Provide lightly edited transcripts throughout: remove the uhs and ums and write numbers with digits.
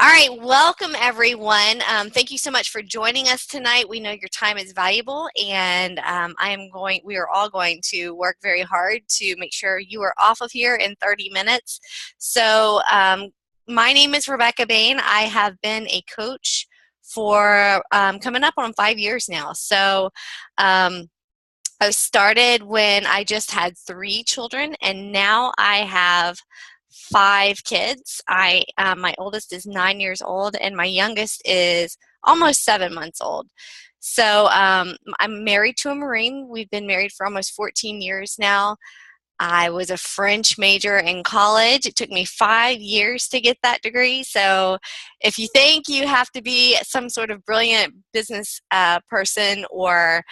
All right, welcome everyone. Thank you so much for joining us tonight. We know your time is valuable, and we are all going to work very hard to make sure you are off of here in 30 minutes. So my name is Rebekah Bain. I have been a coach for coming up on 5 years now. So I started when I just had 3 children, and now I have 5 kids. My oldest is 9 years old, and my youngest is almost 7 months old. So I'm married to a Marine. We've been married for almost 14 years now. I was a French major in college. It took me 5 years to get that degree. So if you think you have to be some sort of brilliant business person or,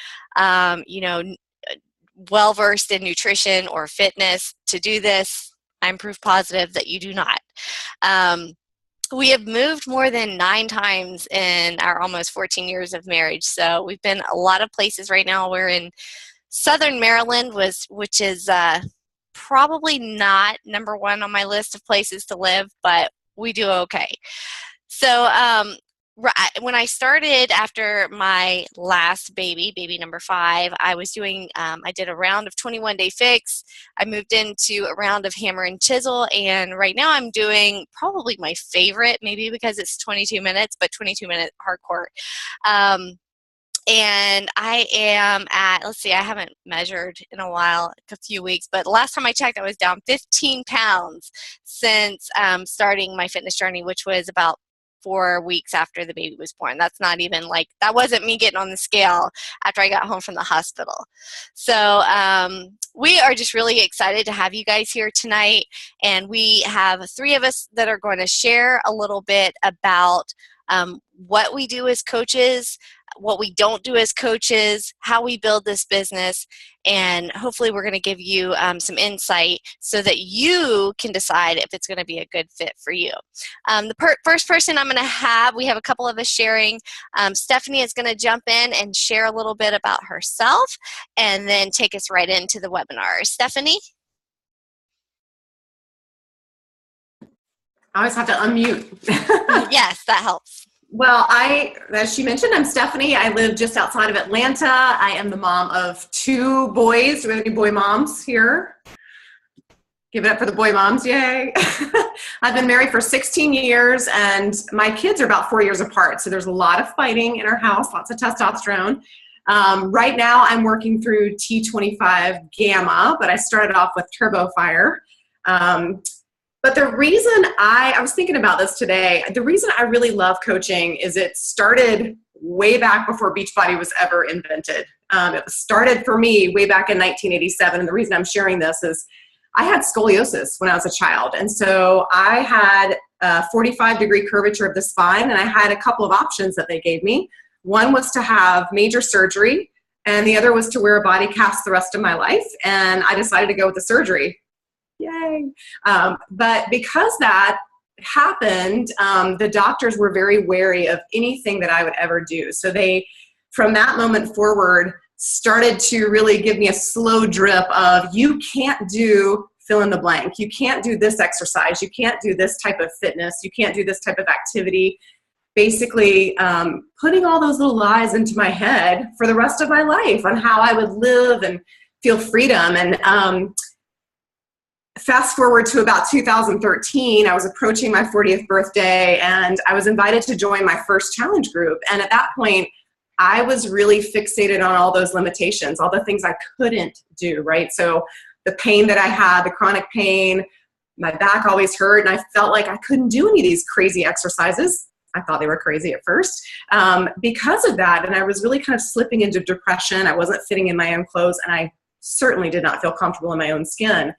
well-versed in nutrition or fitness to do this, I'm proof positive that you do not. We have moved more than 9 times in our almost 14 years of marriage. So we've been a lot of places. Right now we're in Southern Maryland, which is probably not number 1 on my list of places to live, but we do okay. So when I started after my last baby number 5, I did a round of 21-day fix. I moved into a round of hammer and chisel, and right now I'm doing probably my favorite, maybe because it's 22 minutes, but 22-minute hardcore. And I am at, I haven't measured in a while, a few weeks, but last time I checked, I was down 15 pounds since starting my fitness journey, which was about 4 weeks after the baby was born. That's not even that wasn't me getting on the scale after I got home from the hospital. So we are just really excited to have you guys here tonight. And we have 3 of us that are going to share a little bit about what we do as coaches, what we don't do as coaches, how we build this business, and hopefully we're going to give you some insight so that you can decide if it's going to be a good fit for you. The first person we have a couple of us sharing. Stephanie is going to jump in and share a little bit about herself and then take us right into the webinar. Stephanie? I always have to unmute. Yes, that helps. Well, as she mentioned, I'm Stephanie. I live just outside of Atlanta. I am the mom of 2 boys. Do we have any boy moms here? Give it up for the boy moms, yay. I've been married for 16 years, and my kids are about 4 years apart, so there's a lot of fighting in our house, lots of testosterone. Right now, I'm working through T25 Gamma, but I started off with Turbo Fire. But the reason I was thinking about this today, the reason I really love coaching is it started way back before Beachbody was ever invented. It started for me way back in 1987. And the reason I'm sharing this is I had scoliosis when I was a child. And so I had a 45-degree curvature of the spine, and I had a couple of options that they gave me. One was to have major surgery, and the other was to wear a body cast the rest of my life. And I decided to go with the surgery. Yay. But because that happened, the doctors were very wary of anything that I would ever do. So they, from that moment forward, started to really give me a slow drip of, you can't do fill in the blank. You can't do this exercise. You can't do this type of fitness. You can't do this type of activity. Basically putting all those little lies into my head for the rest of my life on how I would live and feel freedom. And fast forward to about 2013, I was approaching my 40th birthday, and I was invited to join my first challenge group. And at that point, I was really fixated on all those limitations, all the things I couldn't do, right? So the pain that I had, the chronic pain, my back always hurt, and I felt like I couldn't do any of these crazy exercises. I thought they were crazy at first because of that. And I was really kind of slipping into depression. I wasn't fitting in my own clothes, and I certainly did not feel comfortable in my own skin.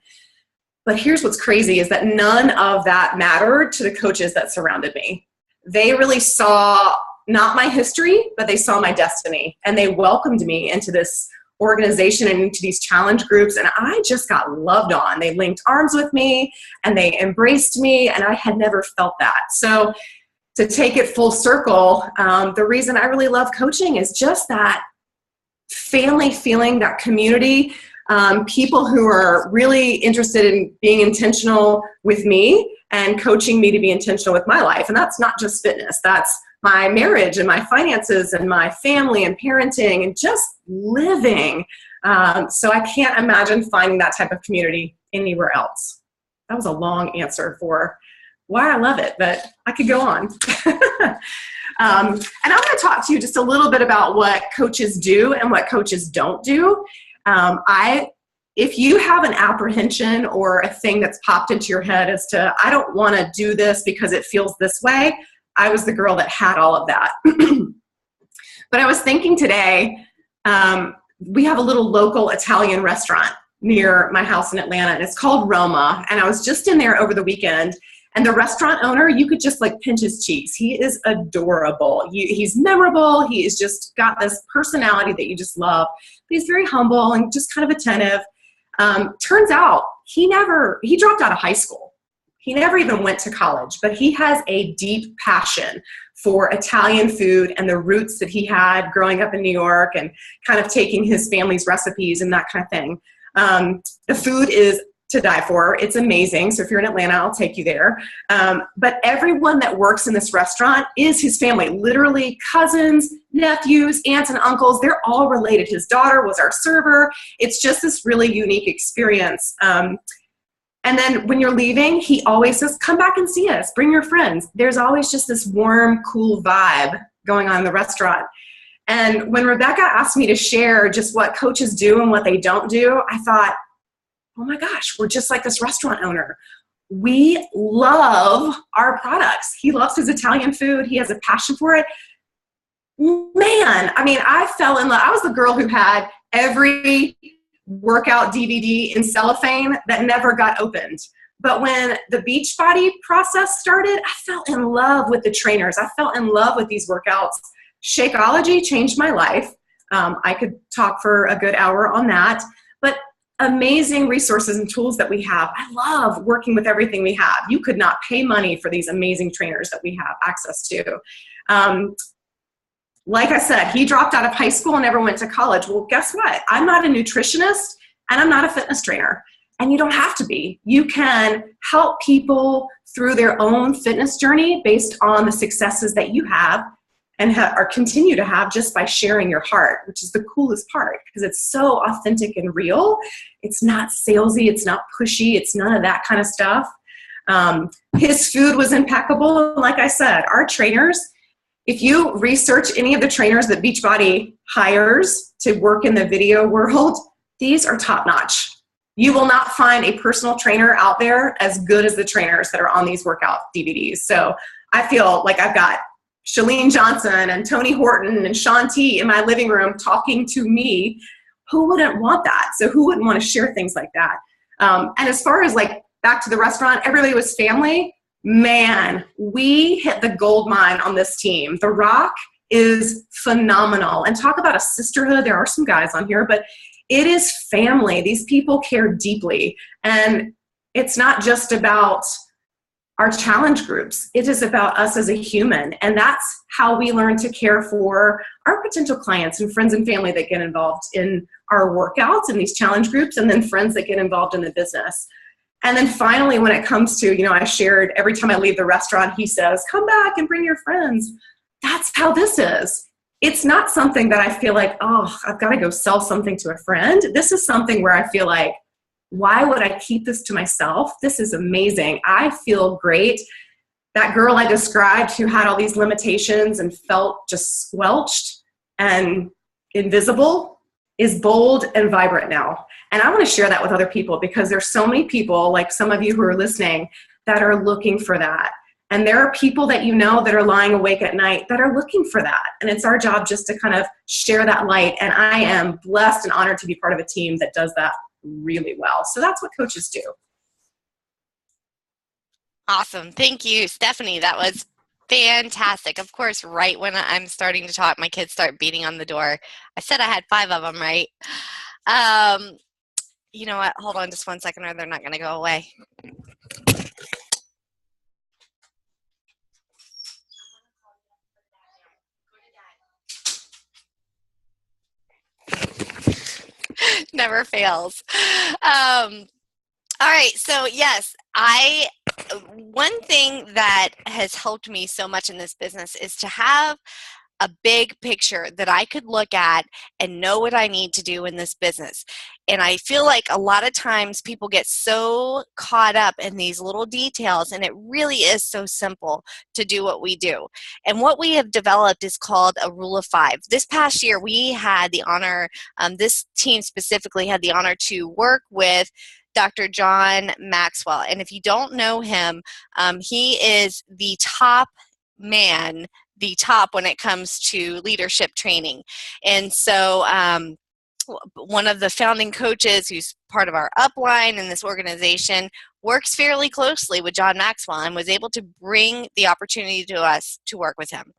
But here's what's crazy is that none of that mattered to the coaches that surrounded me. They really saw not my history, but they saw my destiny, and they welcomed me into this organization and into these challenge groups, and I just got loved on. They linked arms with me, and they embraced me, and I had never felt that. So to take it full circle, the reason I really love coaching is just that family feeling, that community. people who are really interested in being intentional with me and coaching me to be intentional with my life. And that's not just fitness. That's my marriage and my finances and my family and parenting and just living. So I can't imagine finding that type of community anywhere else. That was a long answer for why I love it, but I could go on. And I'm going to talk to you just a little bit about what coaches do and what coaches don't do. If you have an apprehension or a thing that's popped into your head as to, I don't want to do this because it feels this way, I was the girl that had all of that. But I was thinking today, we have a little local Italian restaurant near my house in Atlanta, and it's called Roma. And I was just in there over the weekend, and the restaurant owner, you could just like pinch his cheeks. He is adorable. He's memorable. He's just got this personality that you just love. But he's very humble and just kind of attentive. Turns out he dropped out of high school. He never even went to college, but he has a deep passion for Italian food and the roots that he had growing up in New York and kind of taking his family's recipes and that kind of thing. The food is to die for. It's amazing. So if you're in Atlanta, I'll take you there. But everyone that works in this restaurant is his family, literally cousins, nephews, aunts, and uncles. They're all related. His daughter was our server. It's just this really unique experience. And then when you're leaving, he always says, come back and see us. Bring your friends. There's always just this warm, cool vibe going on in the restaurant. And when Rebekah asked me to share just what coaches do and what they don't do, I thought, oh my gosh, we're just like this restaurant owner. We love our products. He loves his Italian food. He has a passion for it. Man, I mean, I fell in love. I was the girl who had every workout DVD in cellophane that never got opened. But when the Beachbody process started, I fell in love with the trainers. I fell in love with these workouts. Shakeology changed my life. I could talk for a good hour on that. But amazing resources and tools that we have. I love working with everything we have. You could not pay money for these amazing trainers that we have access to. Like I said, he dropped out of high school and never went to college. Well, guess what? I'm not a nutritionist and I'm not a fitness trainer. And you don't have to be. You can help people through their own fitness journey based on the successes that you have and or continue to have just by sharing your heart, which is the coolest part because it's so authentic and real. It's not salesy. It's not pushy. It's none of that kind of stuff. His food was impeccable. Like I said, our trainers, if you research any of the trainers that Beachbody hires to work in the video world, these are top notch. You will not find a personal trainer out there as good as the trainers that are on these workout DVDs. So I feel like I've got Chalene Johnson and Tony Horton and Shaun T in my living room talking to me. Who wouldn't want that? So who wouldn't want to share things like that? And as far as like back to the restaurant, everybody was family. Man, we hit the gold mine on this team. The Rock is phenomenal. And talk about a sisterhood. There are some guys on here, but it is family. These people care deeply. And it's not just about our challenge groups. It is about us as a human. And that's how we learn to care for our potential clients and friends and family that get involved in our workouts and these challenge groups, and then friends that get involved in the business. And then finally, when it comes to, I shared every time I leave the restaurant, he says, come back and bring your friends. That's how this is. It's not something that I feel like, oh, I've got to go sell something to a friend. This is something where I feel like, why would I keep this to myself? This is amazing. I feel great. That girl I described who had all these limitations and felt just squelched and invisible is bold and vibrant now. And I want to share that with other people because there's so many people, like some of you who are listening, that are looking for that. And there are people that that are lying awake at night that are looking for that. And it's our job just to kind of share that light. And I am blessed and honored to be part of a team that does that really well. So that's what coaches do. Awesome. Thank you, Stephanie. That was fantastic. Of course, right when I'm starting to talk, my kids start beating on the door. I said I had 5 of them, right? You know what? Hold on just 1 second or they're not going to go away. never fails. All right, so yes, one thing that has helped me so much in this business is to have a big picture that I could look at and know what I need to do in this business. And I feel like a lot of times people get so caught up in these little details, and it really is so simple to do what we do. And what we have developed is called a rule of five. This past year, we had the honor, this team specifically had the honor to work with Dr. John Maxwell. And if you don't know him, he is the top man, the top when it comes to leadership training. And so one of the founding coaches who's part of our upline in this organization works fairly closely with John Maxwell and was able to bring the opportunity to us to work with him.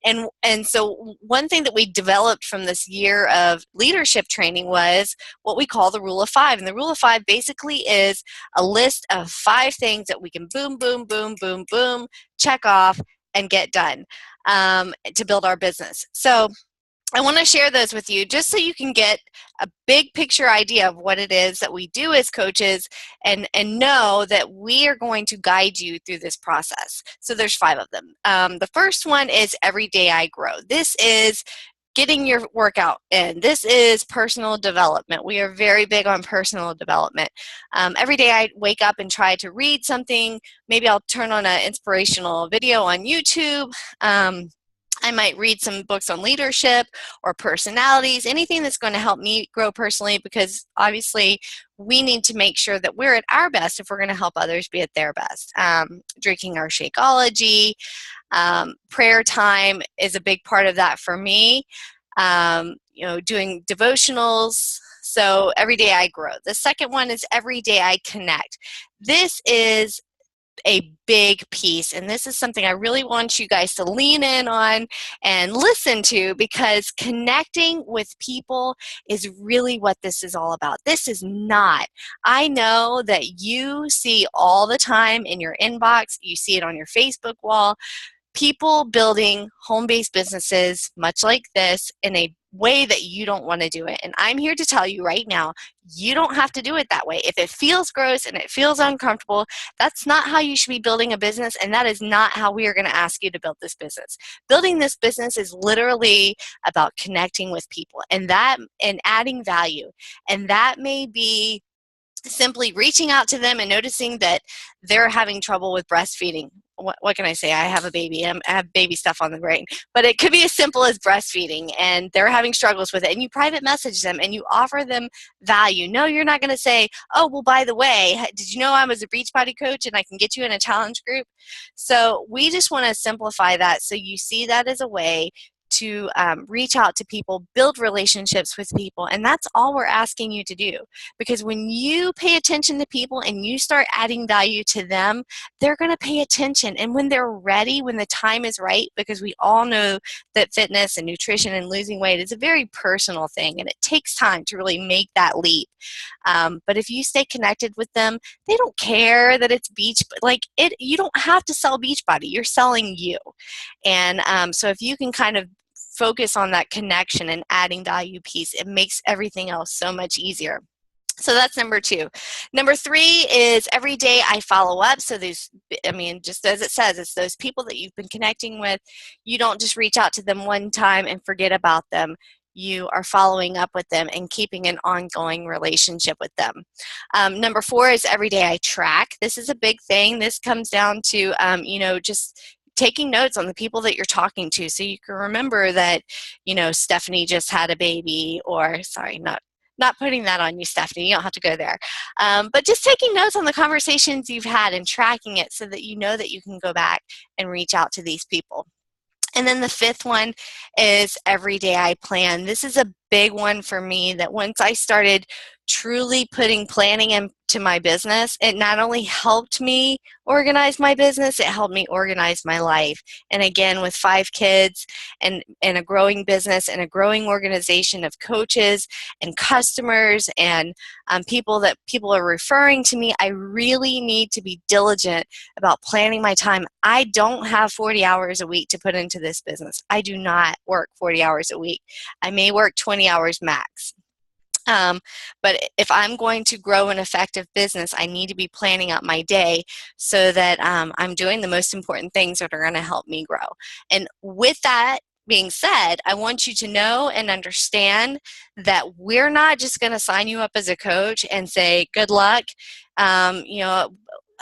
And so one thing that we developed from this year of leadership training was what we call the rule of five. And the rule of five basically is a list of 5 things that we can boom, boom, boom, boom, boom, check off and get done to build our business. So I want to share those with you just so you can get a big picture idea of what it is that we do as coaches and know that we are going to guide you through this process. So there's 5 of them. The first one is Every Day I Grow. This is getting your workout in. This is personal development. We are very big on personal development. Every day I wake up and try to read something. Maybe I'll turn on an inspirational video on YouTube. I might read some books on leadership or personalities, anything that's going to help me grow personally, because obviously we need to make sure that we're at our best if we're going to help others be at their best. Drinking our Shakeology, prayer time is a big part of that for me. Doing devotionals. So every day I grow. The second one is Every Day I Connect. This is a big piece, and this is something I really want you guys to lean in on and listen to, because connecting with people is really what this is all about. This is not, I know that you see all the time in your inbox, you see it on your Facebook wall, people building home-based businesses much like this in a way that you don't want to do it. And I'm here to tell you right now, you don't have to do it that way. If it feels gross and it feels uncomfortable, that's not how you should be building a business, and that is not how we are going to ask you to build this business. Building this business is literally about connecting with people and adding value. And that may be simply reaching out to them and noticing that they're having trouble with breastfeeding. What can I say? I have a baby. I have baby stuff on the brain. But it could be as simple as breastfeeding, and they're having struggles with it. And you private message them and you offer them value. No, you're not going to say, oh, well, by the way, did you know I was a Beachbody coach and I can get you in a challenge group? So we just want to simplify that so you see that as a way to reach out to people, build relationships with people, and that's all we're asking you to do. Because when you pay attention to people and you start adding value to them, they're going to pay attention. And when they're ready, when the time is right, because we all know that fitness and nutrition and losing weight is a very personal thing, and it takes time to really make that leap. But if you stay connected with them, they don't care that it's you don't have to sell Beachbody, you're selling you. And so if you can kind of focus on that connection and adding value piece, it makes everything else so much easier. So that's number 2. Number 3 is Every Day I Follow Up. So just as it says, it's those people that you've been connecting with. You don't just reach out to them one time and forget about them. You are following up with them and keeping an ongoing relationship with them. Number 4 is Every Day I Track. This is a big thing. This comes down to, just taking notes on the people that you're talking to, so you can remember that, Stephanie just had a baby, or sorry, not putting that on you, Stephanie. You don't have to go there. But just taking notes on the conversations you've had and tracking it so that you know that you can go back and reach out to these people. And then the 5th one is Every Day I Plan. This is a big one for me, that once I started truly putting planning into my business, it not only helped me organize my business, it helped me organize my life. And again, with 5 kids and a growing business and a growing organization of coaches and customers and people are referring to me, I really need to be diligent about planning my time. I don't have 40 hours a week to put into this business. I do not work 40 hours a week. I may work 20 hours max. But if I'm going to grow an effective business, I need to be planning out my day so that I'm doing the most important things that are going to help me grow. And with that being said, I want you to know and understand that we're not just going to sign you up as a coach and say, good luck. You know,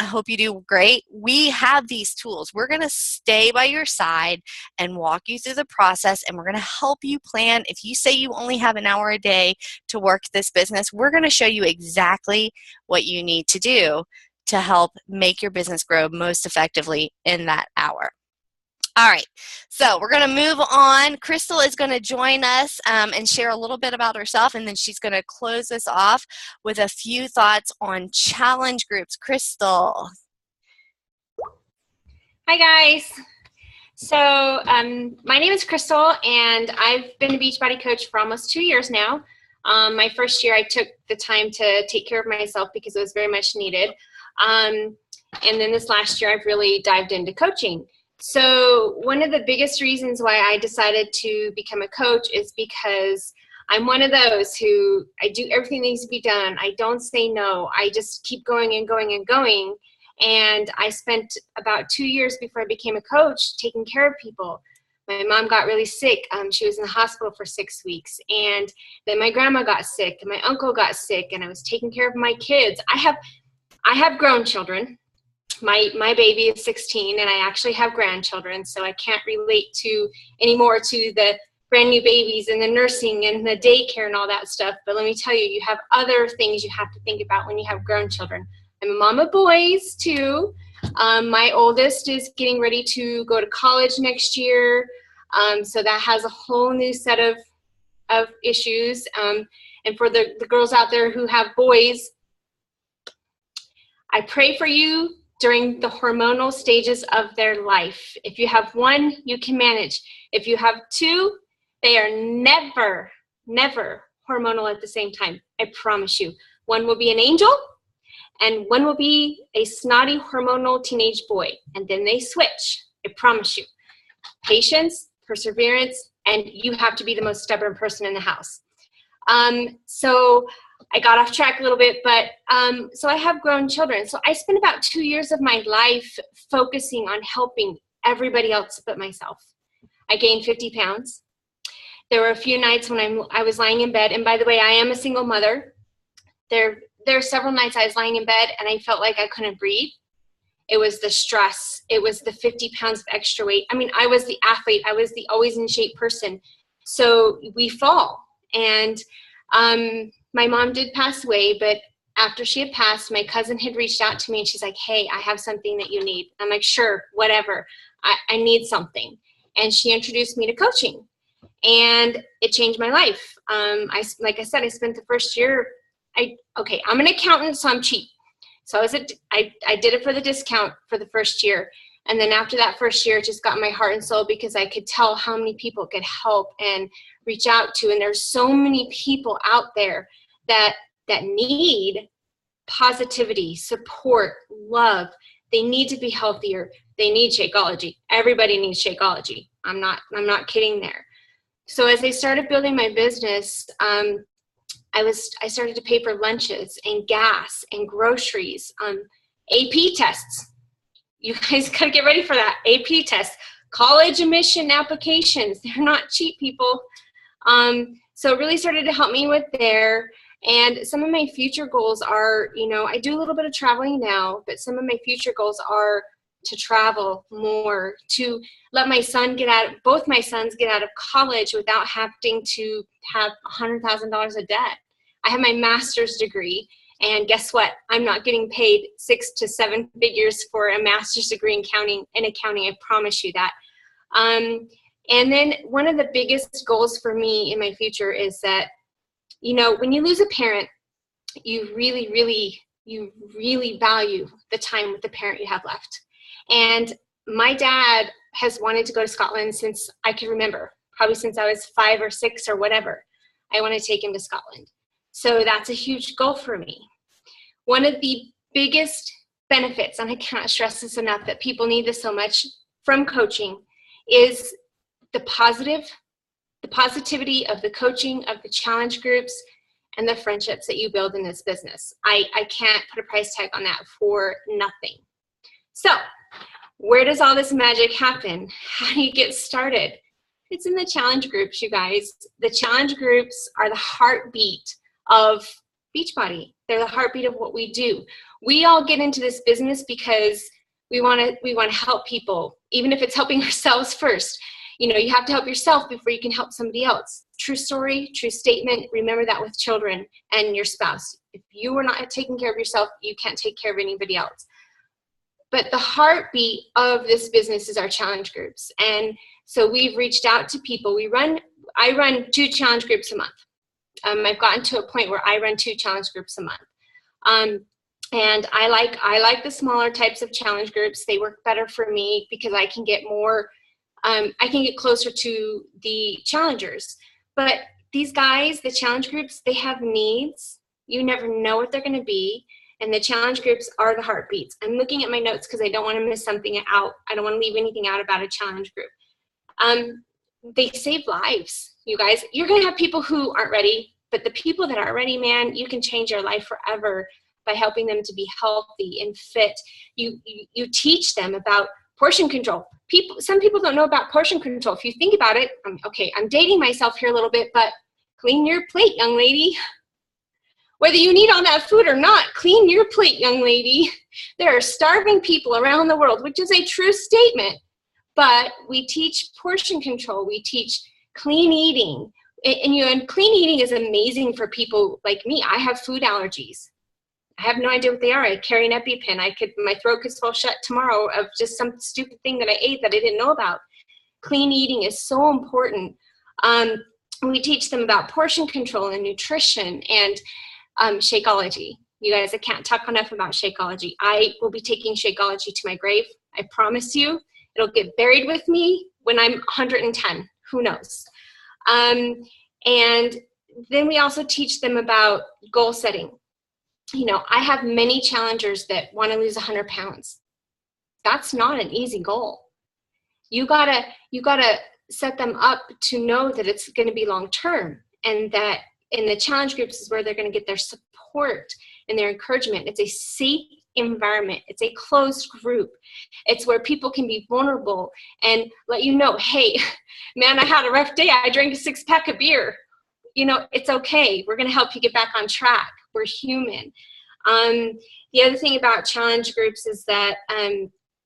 I hope you do great. We have these tools. We're going to stay by your side and walk you through the process, and we're going to help you plan. If you say you only have an hour a day to work this business, we're going to show you exactly what you need to do to help make your business grow most effectively in that hour. All right, so we're going to move on. Crystal is going to join us and share a little bit about herself, and then she's going to close us off with a few thoughts on challenge groups. Crystal. Hi, guys. So my name is Crystal, and I've been a Beachbody coach for almost 2 years now. My first year, I took the time to take care of myself because it was very much needed. And then this last year, I've really dived into coaching. So one of the biggest reasons why I decided to become a coach is because I'm one of those who I do everything that needs to be done. I don't say no. I just keep going and going and going. And I spent about 2 years before I became a coach taking care of people. My mom got really sick. She was in the hospital for 6 weeks. And then my grandma got sick and my uncle got sick, and I was taking care of my kids. I have grown children. My baby is 16, and I actually have grandchildren, so I can't relate anymore to the brand new babies and the nursing and the daycare and all that stuff. But let me tell you, you have other things you have to think about when you have grown children. I'm a mom of boys too. My oldest is getting ready to go to college next year, so that has a whole new set of issues. And for the girls out there who have boys, I pray for you during the hormonal stages of their life. If you have one, you can manage. If you have two, they are never, never hormonal at the same time. I promise you. One will be an angel, and one will be a snotty hormonal teenage boy, and then they switch. I promise you. Patience, perseverance, and you have to be the most stubborn person in the house. So I got off track a little bit, but so I have grown children. So I spent about 2 years of my life focusing on helping everybody else but myself. I gained 50 pounds. There were a few nights when I was lying in bed, and by the way, I am a single mother. There are several nights I was lying in bed and I felt like I couldn't breathe. It was the stress. It was the 50 pounds of extra weight. I mean, I was the athlete. I was the always in shape person. So we fall. And my mom did pass away, but after she had passed, my cousin had reached out to me and she's like, hey, I have something that you need. I'm like, sure, whatever. I need something. And she introduced me to coaching, and it changed my life. Like I said, I spent the first year, I'm an accountant, so I'm cheap. So I did it for the discount for the first year. And then after that first year, it just got my heart and soul because I could tell how many people could help and reach out to. And there's so many people out there that need positivity, support, love. They need to be healthier. They need Shakeology. Everybody needs Shakeology. I'm not kidding there. So as I started building my business, I started to pay for lunches and gas and groceries, AP tests. You guys gotta get ready for that. AP tests, college admission applications. They're not cheap, people. So it really started to help me with there. And some of my future goals are, I do a little bit of traveling now, but some of my future goals are to travel more, to let both my sons get out of college without having to have $100,000 of debt. I have my master's degree, and guess what? I'm not getting paid 6 to 7 figures for a master's degree in accounting. I promise you that. And then one of the biggest goals for me in my future is that, when you lose a parent, you really, really, value the time with the parent you have left. And my dad has wanted to go to Scotland since I can remember, probably since I was 5 or 6 or whatever. I want to take him to Scotland. So that's a huge goal for me. One of the biggest benefits, and I cannot stress this enough, that people need this so much from coaching, is the positivity of the coaching, of the challenge groups, and the friendships that you build in this business. I can't put a price tag on that for nothing. So where does all this magic happen? How do you get started? It's in the challenge groups, you guys. The challenge groups are the heartbeat of Beachbody. They're the heartbeat of what we do. We all get into this business because we want to help people, even if it's helping ourselves first. You know, you have to help yourself before you can help somebody else. True story, true statement. Remember that with children and your spouse. If you are not taking care of yourself, you can't take care of anybody else. But the heartbeat of this business is our challenge groups. And so we've reached out to people. I run 2 challenge groups a month. I've gotten to a point where I run 2 challenge groups a month. And I like the smaller types of challenge groups. They work better for me because I can get more, I can get closer to the challengers. But these guys, the challenge groups, they have needs. You never know what they're going to be. And the challenge groups are the heartbeats. I'm looking at my notes because I don't want to miss something out. I don't want to leave anything out about a challenge group. They save lives, you guys. You're going to have people who aren't ready, but the people that are ready, man, you can change their life forever by helping them to be healthy and fit. You teach them about portion control. Some people don't know about portion control. If you think about it, I'm dating myself here a little bit, but clean your plate, young lady. Whether you need all that food or not, clean your plate, young lady. There are starving people around the world, which is a true statement. But we teach portion control. We teach clean eating. And clean eating is amazing for people like me. I have food allergies. I have no idea what they are. I carry an EpiPen. My throat could fall shut tomorrow of just some stupid thing that I ate that I didn't know about. Clean eating is so important. We teach them about portion control and nutrition and Shakeology. You guys, I can't talk enough about Shakeology. I will be taking Shakeology to my grave. I promise you. It'll get buried with me when I'm 110. Who knows? And then we also teach them about goal setting. You know, I have many challengers that want to lose 100 pounds. That's not an easy goal. You gotta set them up to know that it's going to be long term, and that in the challenge groups is where they're going to get their support and their encouragement. It's a safe environment. It's a closed group. It's where people can be vulnerable and let you know, hey, man, I had a rough day. I drank a 6-pack of beer. You know, it's okay. We're going to help you get back on track. We're human. The other thing about challenge groups is that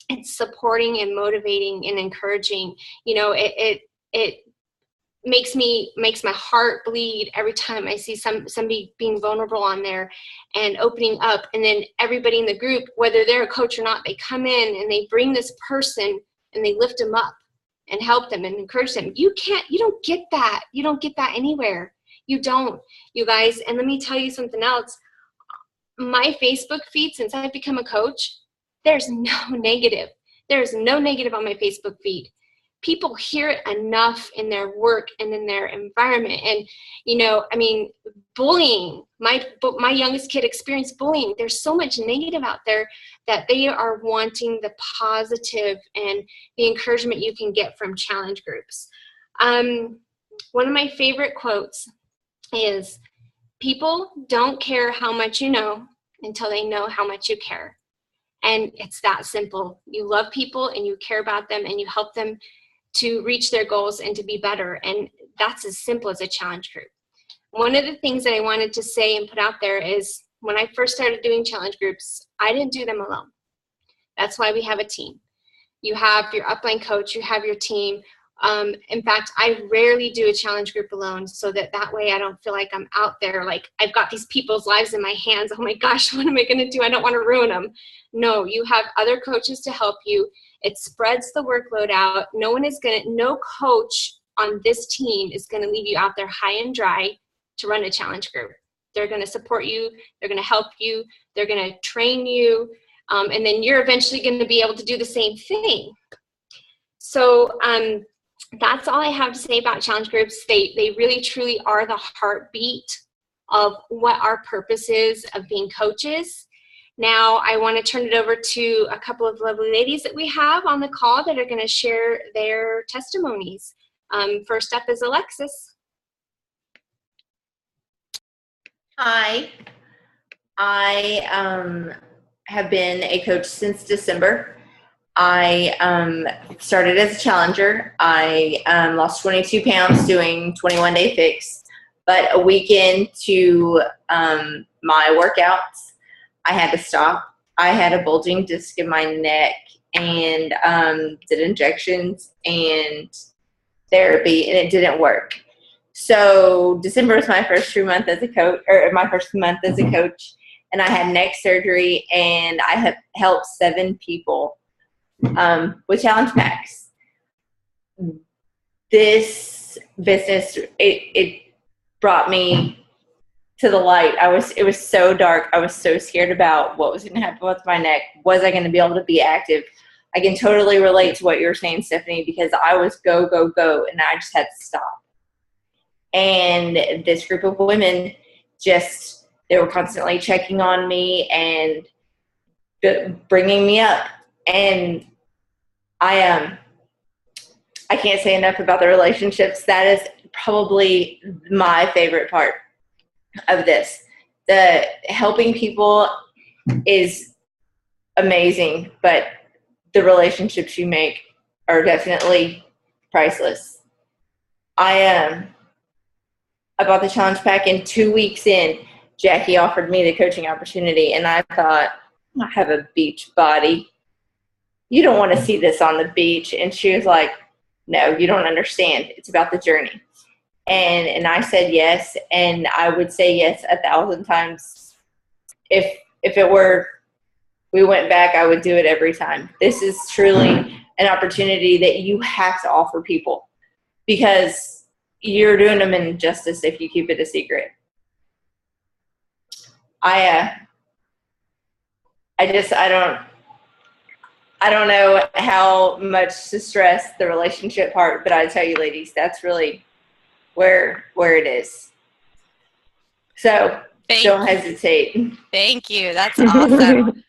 it's supporting and motivating and encouraging. You know, it makes my heart bleed every time I see somebody being vulnerable on there and opening up. And then everybody in the group, whether they're a coach or not, they come in and they bring this person and they lift them up and help them and encourage them. You don't get that. You don't get that anywhere. You don't, you guys. And let me tell you something else. My Facebook feed, since I've become a coach, there's no negative. There's no negative on my Facebook feed. People hear it enough in their work and in their environment. And, you know, I mean, bullying, my youngest kid experienced bullying. There's so much negative out there that they are wanting the positive and the encouragement you can get from challenge groups. One of my favorite quotes is, people don't care how much you know until they know how much you care. And it's that simple. You love people and you care about them and you help them to reach their goals and to be better. And that's as simple as a challenge group. One of the things that I wanted to say and put out there is, when I first started doing challenge groups, I didn't do them alone. That's why we have a team. You have your upline coach, you have your team. In fact, I rarely do a challenge group alone, so that way I don't feel like I'm out there, like I've got these people's lives in my hands. Oh my gosh, what am I going to do? I don't want to ruin them. No, you have other coaches to help you. It spreads the workload out. No coach on this team is going to leave you out there high and dry to run a challenge group. They're going to support you. They're going to help you. They're going to train you. And then you're eventually going to be able to do the same thing. So that's all I have to say about challenge groups. They really, truly are the heartbeat of what our purpose is of being coaches. Now, I want to turn it over to a couple of lovely ladies that we have on the call that are going to share their testimonies. First up is Alexis. Hi. I have been a coach since December. I started as a challenger. I lost 22 pounds doing 21-day fix, but a week into my workouts, I had to stop. I had a bulging disc in my neck and did injections and therapy, and it didn't work. So December was my first true month as a coach, or my first month as a coach, and I had neck surgery, and I have helped 7 people with challenge packs. This business, it brought me to the light. It was so dark. I was so scared about what was going to happen with my neck. Was I going to be able to be active? I can totally relate to what you were saying, Stephanie, because I was go, go, go, and I just had to stop. And this group of women they were constantly checking on me and bringing me up. And I can't say enough about the relationships. That is probably my favorite part of this. The helping people is amazing, but the relationships you make are definitely priceless. I bought the challenge pack, and 2 weeks in, Jackie offered me the coaching opportunity, and I thought, I have a beach body. You don't want to see this on the beach. And she was like, no, you don't understand. It's about the journey. And I said yes, and I would say yes 1,000 times. If we went back, I would do it every time. This is truly an opportunity that you have to offer people, because you're doing them an injustice if you keep it a secret. I don't know how much to stress the relationship part, but I tell you, ladies, that's really where it is. So don't hesitate. Thank you. That's awesome.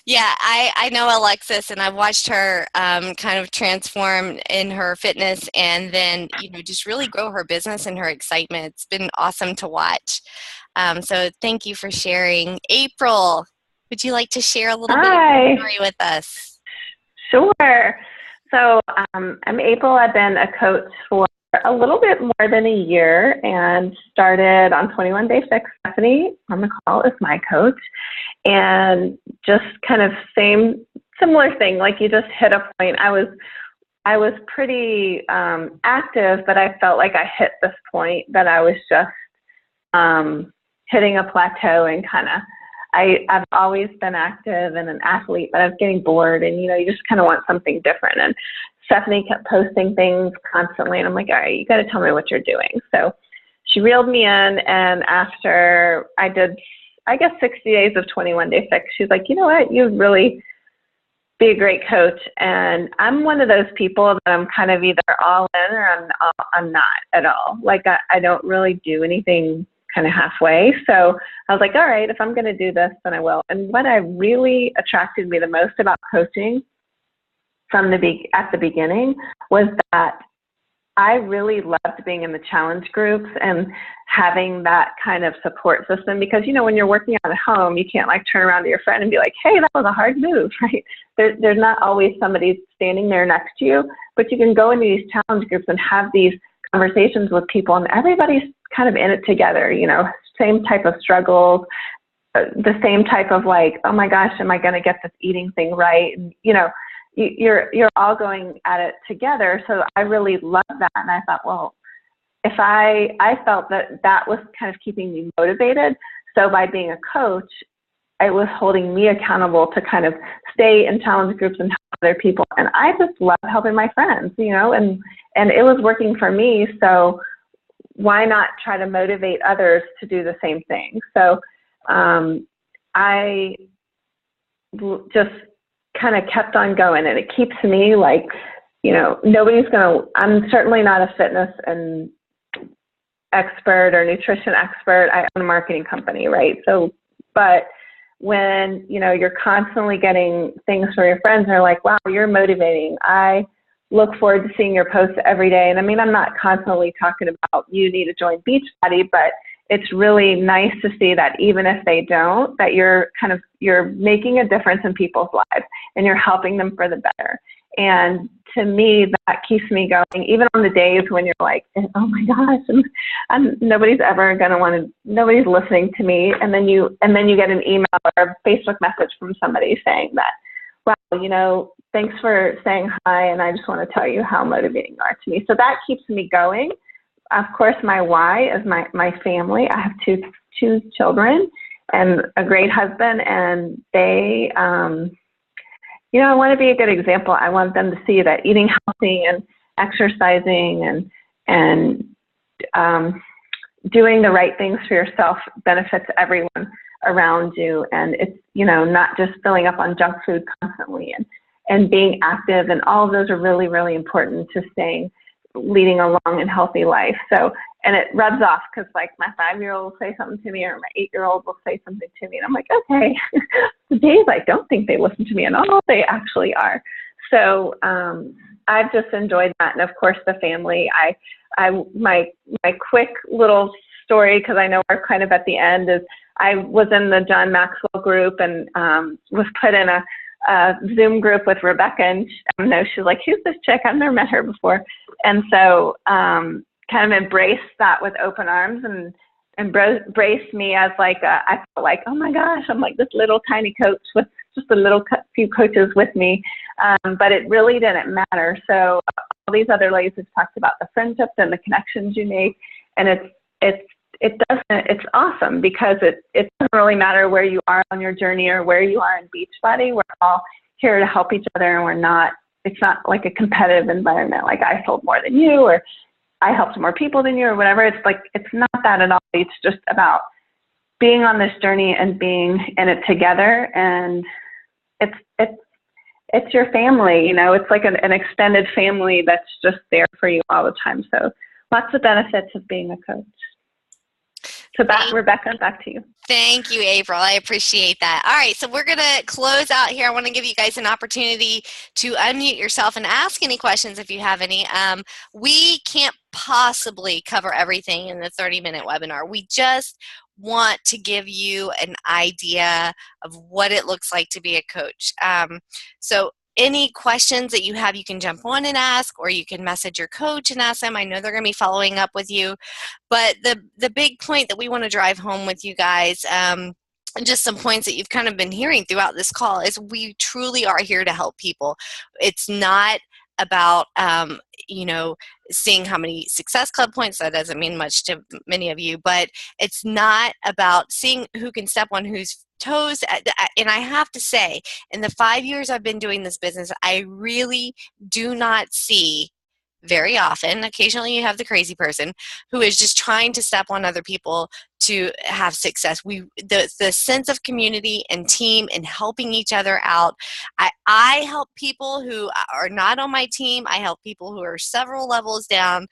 Yeah, I know Alexis, and I've watched her kind of transform in her fitness, and then just really grow her business and her excitement. It's been awesome to watch. So thank you for sharing. April, would you like to share a little bit of your story with us? Sure. So I'm April. I've been a coach for a little bit more than a year and started on 21 Day Fix. Stephanie on the call is my coach, and just kind of similar thing. Like you just hit a point. I was pretty active, but I felt like I hit this point that I was just hitting a plateau, and I've always been active and an athlete, but I was getting bored, and you just kind of want something different. And Stephanie kept posting things constantly, and I'm like, all right, you got to tell me what you're doing. So she reeled me in, and after I did, I guess, 60 days of 21 Day Fix, she's like, you know what, you'd really be a great coach. And I'm one of those people that I'm kind of either all in or I'm not at all. Like I don't really do anything kind of halfway. So I was like, all right, if I'm going to do this, then I will. And what really attracted me the most about coaching at the beginning was that I really loved being in the challenge groups and having that kind of support system, because, when you're working out at home, you can't turn around to your friend and be like, hey, that was a hard move, right? There's not always somebody standing there next to you, but you can go into these challenge groups and have these conversations with people, and everybody's kind of in it together, same type of struggles, the same type of like, oh my gosh, am I going to get this eating thing right? And, you're all going at it together. So I really loved that. And I thought, well, if I felt that was kind of keeping me motivated. So by being a coach, it was holding me accountable to kind of stay in challenge groups and help other people. And I just love helping my friends, and it was working for me. So why not try to motivate others to do the same thing? So I just kind of kept on going, and it keeps me like, I'm certainly not a fitness and expert or nutrition expert. I own a marketing company, right? So, but when, you're constantly getting things from your friends and they're like, wow, you're motivating. I look forward to seeing your posts every day. And I mean, I'm not constantly talking about you need to join Beachbody, but it's really nice to see that even if they don't, that you're making a difference in people's lives and you're helping them for the better. And to me, that keeps me going, even on the days when you're like, oh my gosh, nobody's ever going to nobody's listening to me. And then you get an email or a Facebook message from somebody saying that, wow, thanks for saying hi. And I just want to tell you how motivating you are to me. So that keeps me going. Of course, my why is my family. I have two children and a great husband, and they, I want to be a good example. I want them to see that eating healthy and exercising and doing the right things for yourself benefits everyone around you. And it's, not just filling up on junk food constantly and being active. And all of those are really, really important to leading a long and healthy life. So, and it rubs off because like my 5-year-old will say something to me or my 8-year-old will say something to me. And I'm like, okay, the days I don't think they listen to me at all, they actually are. So I've just enjoyed that. And of course the family, my quick little story, because I know we're kind of at the end, is I was in the John Maxwell group and was put in a Zoom group with Rebekah, and she's like, who's this chick? I've never met her before. And so kind of embraced that with open arms and embraced me as I felt like, oh my gosh, I'm like this little tiny coach with just a few coaches with me. But it really didn't matter. So all these other ladies have talked about the friendships and the connections you make. And it's awesome because it doesn't really matter where you are on your journey or where you are in Beachbody. We're all here to help each other, and it's not like a competitive environment, like I sold more than you or I helped more people than you or whatever. It's like, it's not that at all. It's just about being on this journey and being in it together. And it's your family, it's like an extended family that's just there for you all the time. So lots of benefits of being a coach. So Rebekah, back to you. Thank you, April. I appreciate that. All right, so we're going to close out here. I want to give you guys an opportunity to unmute yourself and ask any questions if you have any. We can't possibly cover everything in the 30-minute webinar. We just want to give you an idea of what it looks like to be a coach. So any questions that you have, you can jump on and ask, or you can message your coach and ask them. I know they're going to be following up with you. But the big point that we want to drive home with you guys, and just some points that you've kind of been hearing throughout this call, is we truly are here to help people. It's not about, seeing how many Success Club points. That doesn't mean much to many of you, but it's not about seeing who can step on whose toes. And I have to say, in the 5 years I've been doing this business, I really do not see very often. Occasionally you have the crazy person who is just trying to step on other people to have success. The sense of community and team and helping each other out. I help people who are not on my team. I help people who are several levels down.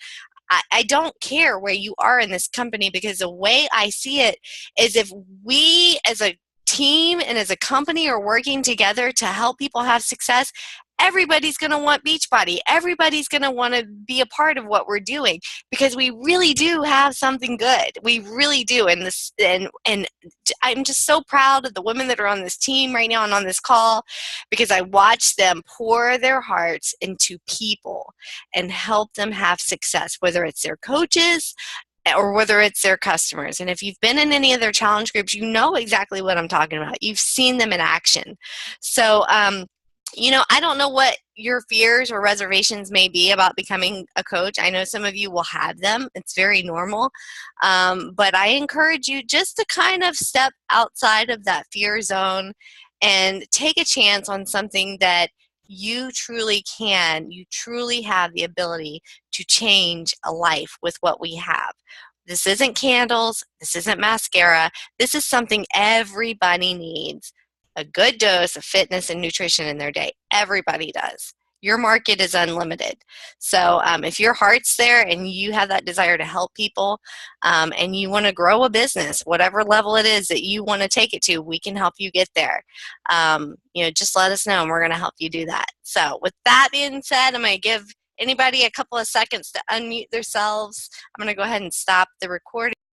I don't care where you are in this company, because the way I see it is, if we as a team and as a company are working together to help people have success, everybody's going to want Beachbody. Everybody's going to want to be a part of what we're doing, because we really do have something good. We really do. And I'm just so proud of the women that are on this team right now and on this call, because I watch them pour their hearts into people and help them have success, whether it's their coaches or whether it's their customers. And if you've been in any of their challenge groups, you know exactly what I'm talking about. You've seen them in action. So, I don't know what your fears or reservations may be about becoming a coach. I know some of you will have them. It's very normal. But I encourage you just to kind of step outside of that fear zone and take a chance on something that you truly can. You truly have the ability to change a life with what we have. This isn't candles. This isn't mascara. This is something everybody needs. A good dose of fitness and nutrition in their day. Everybody does. Your market is unlimited. So if your heart's there and you have that desire to help people, and you want to grow a business, whatever level it is that you want to take it to, we can help you get there. Just let us know and we're going to help you do that. So with that being said, I'm going to give anybody a couple of seconds to unmute themselves. I'm going to go ahead and stop the recording.